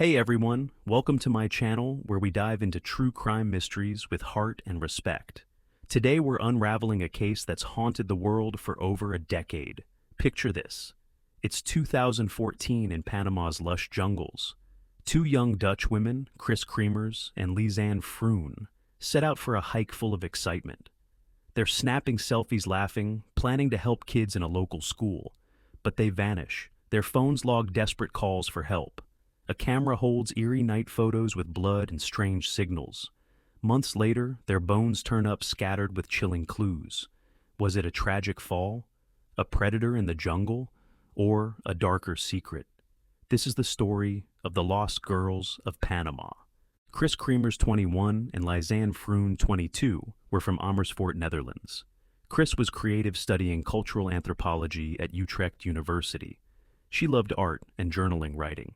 Hey everyone, welcome to my channel where we dive into true crime mysteries with heart and respect. Today we're unraveling a case that's haunted the world for over a decade. Picture this. It's 2014 in Panama's lush jungles. Two young Dutch women, Kris Kremers and Lisanne Froon, set out for a hike full of excitement. They're snapping selfies laughing, planning to help kids in a local school. But they vanish. Their phones log desperate calls for help. A camera holds eerie night photos with blood and strange signals. Months later, their bones turn up scattered with chilling clues. Was it a tragic fall? A predator in the jungle? Or a darker secret? This is the story of the lost girls of Panama. Kris Kremers 21 and Lisanne Froon 22 were from Amersfoort, Netherlands. Kris was creative studying cultural anthropology at Utrecht University. She loved art and journaling writing.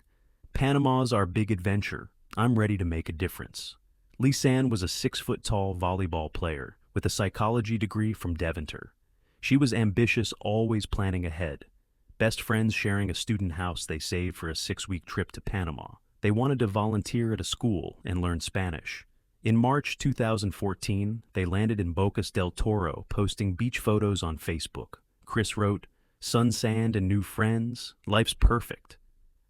Panama's our big adventure. I'm ready to make a difference. Lisanne was a 6-foot-tall volleyball player with a psychology degree from Deventer. She was ambitious, always planning ahead. Best friends sharing a student house they saved for a 6-week trip to Panama. They wanted to volunteer at a school and learn Spanish. In March 2014, they landed in Bocas del Toro, posting beach photos on Facebook. Kris wrote, "Sun, sand, and new friends. Life's perfect."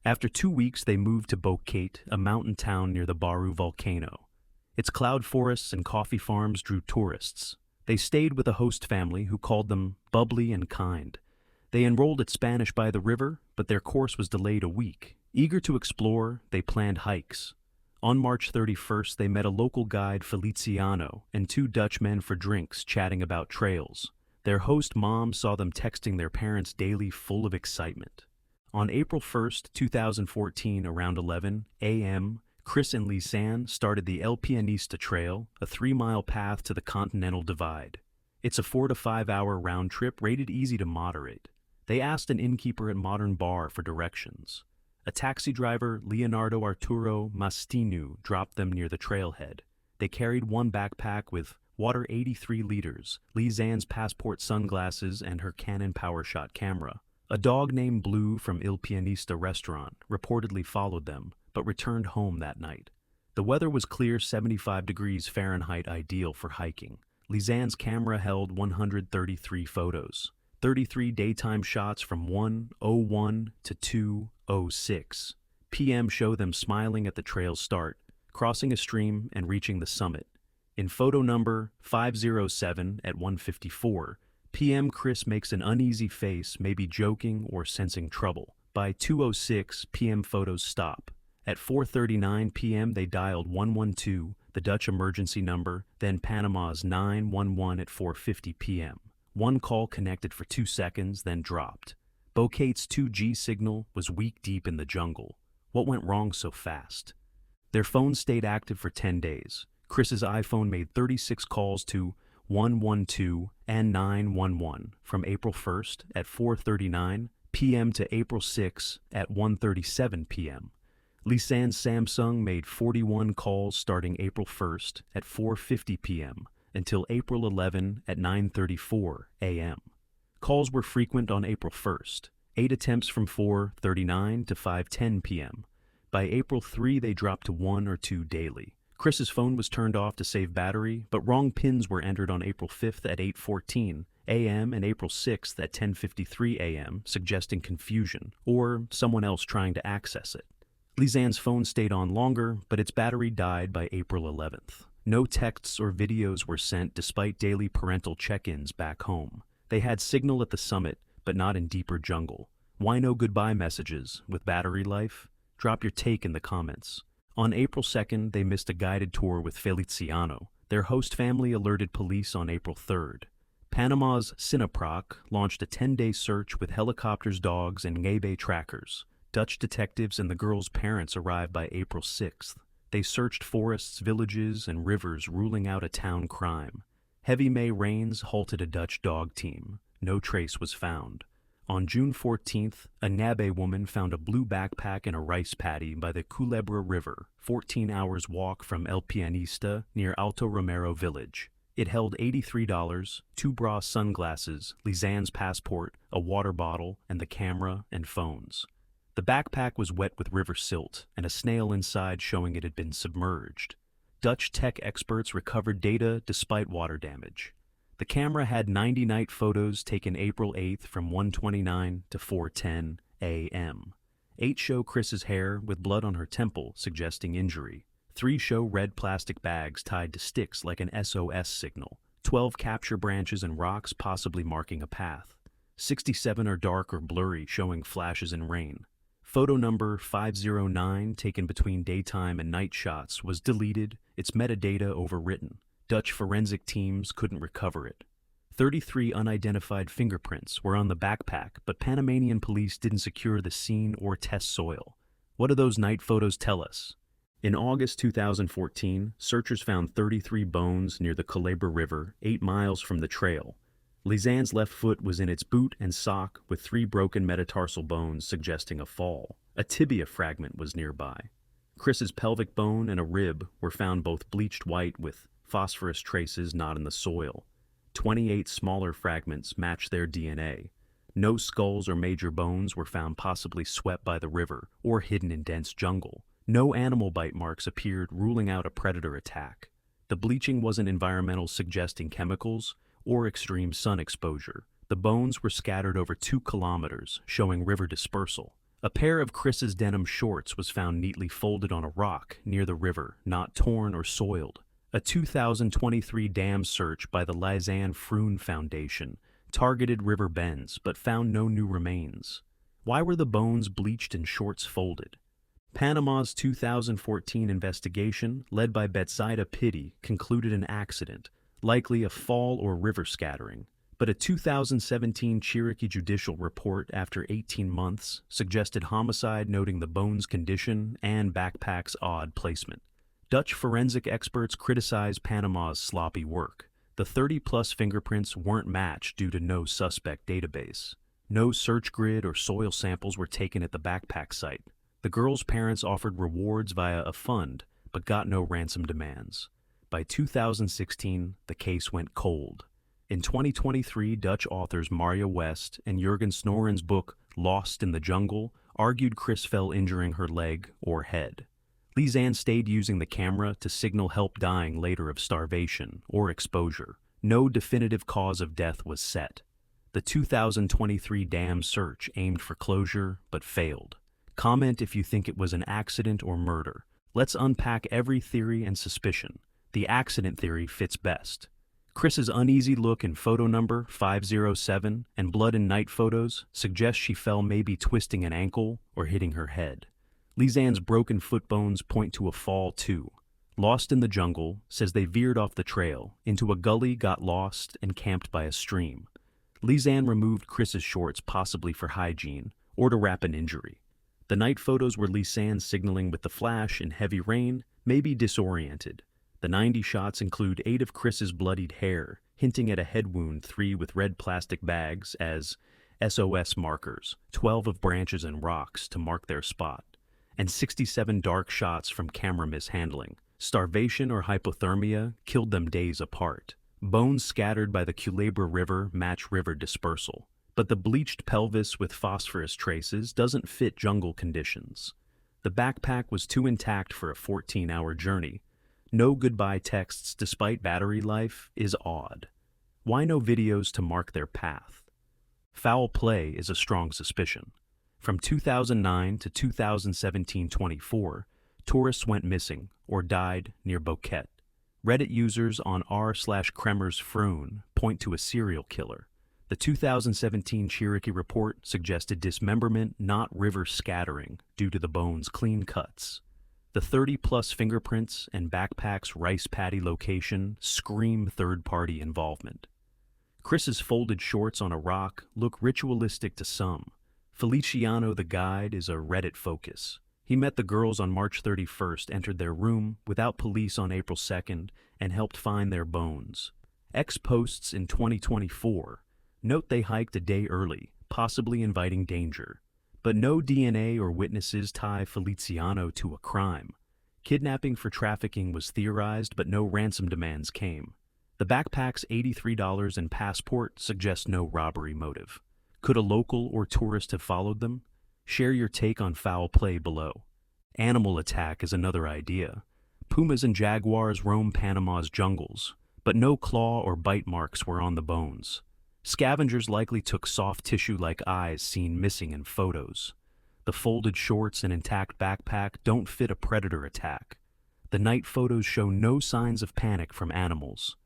After 2 weeks, they moved to Bocate, a mountain town near the Baru volcano. Its cloud forests and coffee farms drew tourists. They stayed with a host family who called them bubbly and kind. They enrolled at Spanish by the river, but their course was delayed a week. Eager to explore, they planned hikes. On March 31st, they met a local guide, Feliciano, and 2 Dutch men for drinks, chatting about trails. Their host mom saw them texting their parents daily, full of excitement. On April 1st, 2014, around 11 a.m., Kris and Lisanne started the El Pianista Trail, a 3-mile path to the Continental Divide. It's a 4 to 5 hour round trip rated easy to moderate. They asked an innkeeper at Modern Bar for directions. A taxi driver, Leonardo Arturo Mastinu, dropped them near the trailhead. They carried one backpack with water 83 liters, Lisanne's passport, sunglasses, and her Canon PowerShot camera. A dog named Blue from Il Pianista restaurant reportedly followed them, but returned home that night. The weather was clear, 75 degrees Fahrenheit, ideal for hiking. Lisanne's camera held 133 photos. 33 daytime shots from 1:01 to 2:06 p.m. show them smiling at the trail's start, crossing a stream and reaching the summit. In photo number 507 at 1:54 p.m., Kris makes an uneasy face, maybe joking or sensing trouble. By 2:06 p.m., photos stop. At 4:39 p.m., they dialed 112, the Dutch emergency number, then Panama's 911 at 4:50 p.m. One call connected for 2 seconds, then dropped. Bocate's 2G signal was weak deep in the jungle. What went wrong so fast? Their phones stayed active for 10 days. Kris's iPhone made 36 calls to 112 and 911 from April 1st at 4:39 p.m. to April 6 at 1:37 p.m. Lisanne's Samsung made 41 calls starting April 1st at 4:50 p.m. until April 11 at 9:34 a.m. Calls were frequent on April 1st, 8 attempts from 4:39 to 5:10 p.m. By April 3, they dropped to 1 or 2 daily. Kris's phone was turned off to save battery, but wrong pins were entered on April 5th at 8:14 a.m. and April 6th at 10:53 a.m., suggesting confusion or someone else trying to access it. Lisanne's phone stayed on longer, but its battery died by April 11th. No texts or videos were sent despite daily parental check-ins back home. They had signal at the summit, but not in deeper jungle. Why no goodbye messages with battery life? Drop your take in the comments. On April 2nd, they missed a guided tour with Feliciano. Their host family alerted police on April 3rd. Panama's Sinaproc launched a 10-day search with helicopters, dogs, and Ngebe trackers. Dutch detectives and the girls' parents arrived by April 6th. They searched forests, villages, and rivers, ruling out a town crime. Heavy May rains halted a Dutch dog team. No trace was found. On June 14th, a Ngebe woman found a blue backpack in a rice paddy by the Culebra River, 14 hours walk from El Pianista near Alto Romero village. It held $83, 2 bra sunglasses, Lisanne's passport, a water bottle, and the camera and phones. The backpack was wet with river silt and a snail inside showing it had been submerged. Dutch tech experts recovered data despite water damage. The camera had 90 night photos taken April 8th from 1:29 to 4:10 a.m. 8 show Kris's hair with blood on her temple, suggesting injury. 3 show red plastic bags tied to sticks like an SOS signal. 12 capture branches and rocks, possibly marking a path. 67 are dark or blurry, showing flashes and rain. Photo number 509, taken between daytime and night shots, was deleted, its metadata overwritten. Dutch forensic teams couldn't recover it. 33 unidentified fingerprints were on the backpack, but Panamanian police didn't secure the scene or test soil. What do those night photos tell us? In August 2014, searchers found 33 bones near the Culebra River, 8 miles from the trail. Lisanne's left foot was in its boot and sock, with 3 broken metatarsal bones suggesting a fall. A tibia fragment was nearby. Kris's pelvic bone and a rib were found both bleached white with phosphorus traces not in the soil. 28 smaller fragments matched their DNA. No skulls or major bones were found, possibly swept by the river or hidden in dense jungle. No animal bite marks appeared, ruling out a predator attack. The bleaching wasn't environmental, suggesting chemicals or extreme sun exposure. The bones were scattered over 2 kilometers, showing river dispersal. A pair of Kris's denim shorts was found neatly folded on a rock near the river, not torn or soiled. A 2023 dam search by the Lisanne Froon Foundation targeted river bends but found no new remains. Why were the bones bleached and shorts folded? Panama's 2014 investigation, led by Betsaida Pitti, concluded an accident, likely a fall or river scattering. But a 2017 Cherokee judicial report after 18 months suggested homicide, noting the bones' condition and backpack's odd placement. Dutch forensic experts criticized Panama's sloppy work. The 30-plus fingerprints weren't matched due to no suspect database. No search grid or soil samples were taken at the backpack site. The girls' parents offered rewards via a fund, but got no ransom demands. By 2016, the case went cold. In 2023, Dutch authors Marja West and Jurgen Snoren's book Lost in the Jungle argued Kris fell, injuring her leg or head. Lisanne stayed using the camera to signal help, dying later of starvation or exposure. No definitive cause of death was set. The 2023 dam search aimed for closure but failed. Comment if you think it was an accident or murder. Let's unpack every theory and suspicion. The accident theory fits best. Kris's uneasy look in photo number 507 and blood in night photos suggest she fell, maybe twisting an ankle or hitting her head. Lisanne's broken foot bones point to a fall too. Lost in the Jungle says they veered off the trail into a gully, got lost, and camped by a stream. Lisanne removed Kris's shorts, possibly for hygiene or to wrap an injury. The night photos were Lisanne signaling with the flash in heavy rain, maybe disoriented. The 90 shots include 8 of Kris's bloodied hair, hinting at a head wound, 3 with red plastic bags as SOS markers, 12 of branches and rocks to mark their spot, and 67 dark shots from camera mishandling. Starvation or hypothermia killed them days apart. Bones scattered by the Culebra River match river dispersal. But the bleached pelvis with phosphorus traces doesn't fit jungle conditions. The backpack was too intact for a 14-hour journey. No goodbye texts despite battery life is odd. Why no videos to mark their path? Foul play is a strong suspicion. From 2009 to 2017-24, tourists went missing or died near Boquete. Reddit users on r/Kremers Froon point to a serial killer. The 2017 Cherokee report suggested dismemberment, not river scattering, due to the bones' clean cuts. The 30-plus fingerprints and backpack's rice paddy location scream third-party involvement. Kris's folded shorts on a rock look ritualistic to some. Feliciano the guide is a Reddit focus. He met the girls on March 31st, entered their room without police on April 2nd, and helped find their bones. X posts in 2024 note they hiked a day early, possibly inviting danger. But no DNA or witnesses tie Feliciano to a crime. Kidnapping for trafficking was theorized, but no ransom demands came. The backpack's $83 and passport suggest no robbery motive. Could a local or tourist have followed them? Share your take on foul play below. Animal attack is another idea. Pumas and jaguars roam Panama's jungles, but no claw or bite marks were on the bones. Scavengers likely took soft tissue like eyes seen missing in photos. The folded shorts and intact backpack don't fit a predator attack. The night photos show no signs of panic from animals.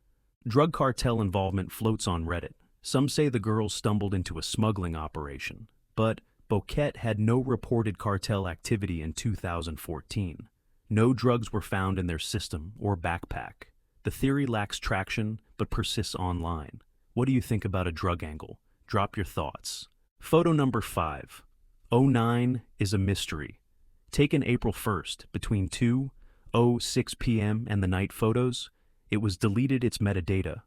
Drug cartel involvement floats on Reddit. Some say the girls stumbled into a smuggling operation, but Boquete had no reported cartel activity in 2014. No drugs were found in their system or backpack. The theory lacks traction, but persists online. What do you think about a drug angle? Drop your thoughts. Photo number 5. 09 is a mystery. Taken April 1st, between 2:06 p.m. and the night photos, it was deleted its metadata.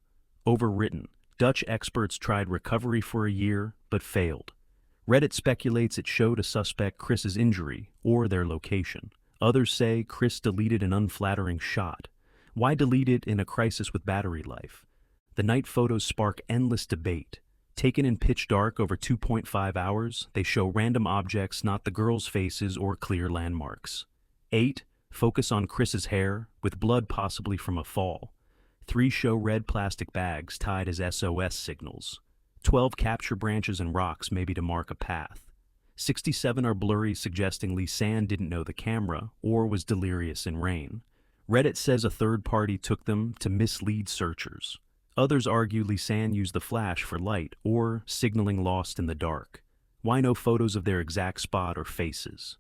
Overwritten. Dutch experts tried recovery for a year, but failed. Reddit speculates it showed a suspect Kris's injury or their location. Others say Kris deleted an unflattering shot. Why delete it in a crisis with battery life? The night photos spark endless debate. Taken in pitch dark over 2.5 hours, they show random objects, not the girls' faces or clear landmarks. 8. Focus on Kris's hair, with blood possibly from a fall. 3 show red plastic bags tied as SOS signals. 12 capture branches and rocks, maybe to mark a path. 67 are blurry, suggesting Lisanne didn't know the camera or was delirious in rain. Reddit says a third party took them to mislead searchers. Others argue Lisanne used the flash for light or signaling lost in the dark. Why no photos of their exact spot or faces?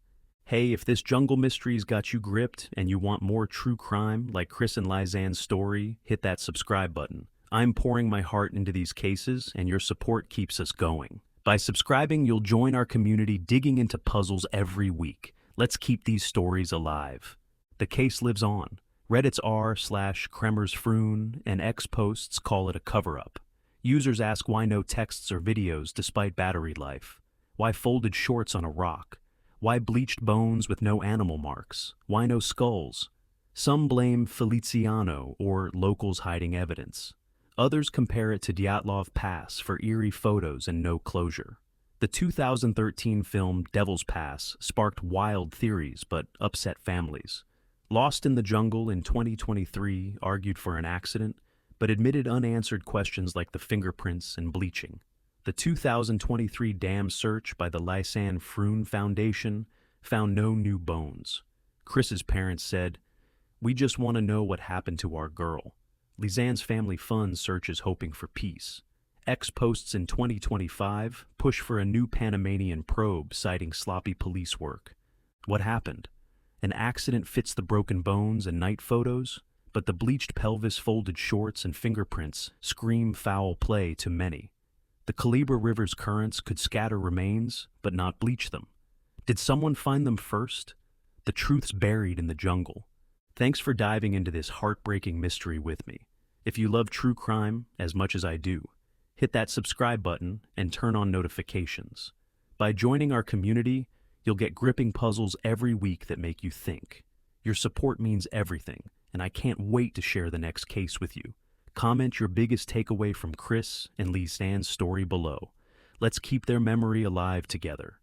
Hey, if this jungle mystery's got you gripped and you want more true crime like Kris and Lisanne's story, hit that subscribe button. I'm pouring my heart into these cases, and your support keeps us going. By subscribing, you'll join our community digging into puzzles every week. Let's keep these stories alive. The case lives on. Reddit's r/Kremers Froon and X posts call it a cover-up. Users ask why no texts or videos despite battery life. Why folded shorts on a rock? Why bleached bones with no animal marks? Why no skulls? Some blame Feliciano or locals hiding evidence. Others compare it to Dyatlov Pass for eerie photos and no closure. The 2013 film Devil's Pass sparked wild theories but upset families. Lost in the Jungle in 2023 argued for an accident, but admitted unanswered questions like the fingerprints and bleaching. The 2023 dam search by the Lisanne Froon Foundation found no new bones. Kris's parents said, "We just want to know what happened to our girl." Lisanne's family fund searches hoping for peace. X posts in 2025 push for a new Panamanian probe citing sloppy police work. What happened? An accident fits the broken bones and night photos, but the bleached pelvis, folded shorts, and fingerprints scream foul play to many. The Calibre River's currents could scatter remains, but not bleach them. Did someone find them first? The truth's buried in the jungle. Thanks for diving into this heartbreaking mystery with me. If you love true crime as much as I do, hit that subscribe button and turn on notifications. By joining our community, you'll get gripping puzzles every week that make you think. Your support means everything, and I can't wait to share the next case with you. Comment your biggest takeaway from Kris and Lisanne's story below. Let's keep their memory alive together.